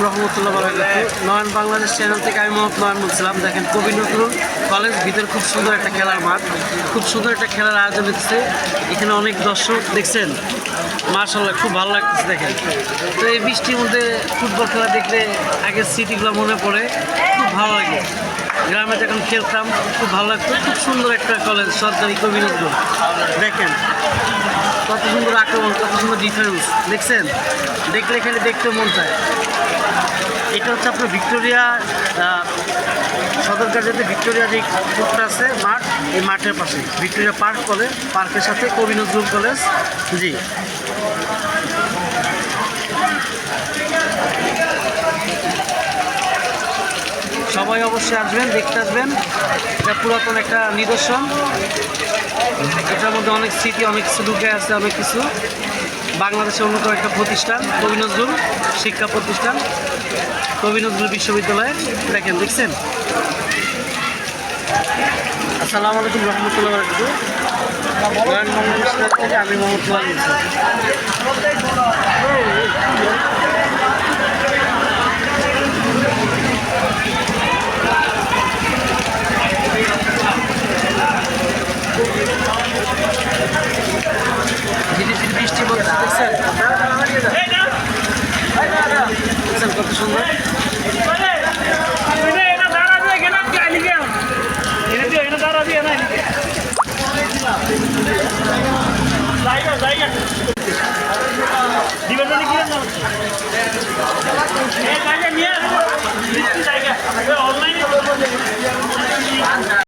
রহমতুল্লাহ বারাকাতুহু। নয়ন বাংলাদেশ চ্যানেল থেকে আমি মোহাম্মদ নয়ন বলছিলাম। দেখেন কবি নজরুল কলেজ ভিতরে খুব সুন্দর একটা খেলার মাঠ, খুব সুন্দর একটা খেলার আয়োজন হচ্ছে। এখানে অনেক দর্শক দেখছেন, মাশাআল্লাহ খুব ভালো লাগতেছে। দেখেন তো এই বৃষ্টির মধ্যে ফুটবল খেলা দেখলে আগের স্মৃতিগুলো মনে পড়ে, খুব ভালো লাগে। গ্রামে যখন খেলতাম খুব ভালো লাগতো। খুব সুন্দর একটা কলেজ, সরকারি কবি নজরুল। দেখেন কত সুন্দর আক্রমণ, কত সুন্দর ডিফেন্স, দেখছেন? দেখলে এখানে দেখতে মন চায়। এটা হচ্ছে আপনার ভিক্টোরিয়া সদরঘাটেতে ভিক্টোরিয়া যে কোর্টটা আছে মাঠ, এই মাঠের পাশে ভিক্টোরিয়া পার্ক কলেজ, পার্কের সাথে কবি নজরুল কলেজ। জি, সবাই অবশ্যই আসবেন, দেখতে আসবেন। এটা পুরাতন একটা নিদর্শন, এটার মধ্যে অনেক স্মৃতি, অনেক কিছু ঢুকে আছে, অনেক কিছু। বাংলাদেশের অন্যতম একটা প্রতিষ্ঠান কবি নজরুল শিক্ষা প্রতিষ্ঠান, কবি নজরুল বিশ্ববিদ্যালয়। দেখেন, দেখছেন? আসসালামু আলাইকুম রহমতুল্লাহ বারাকাতুহু। নয়ন বাংলাদেশ থেকে আমি মোহাম্মদ নয়ন বলছি।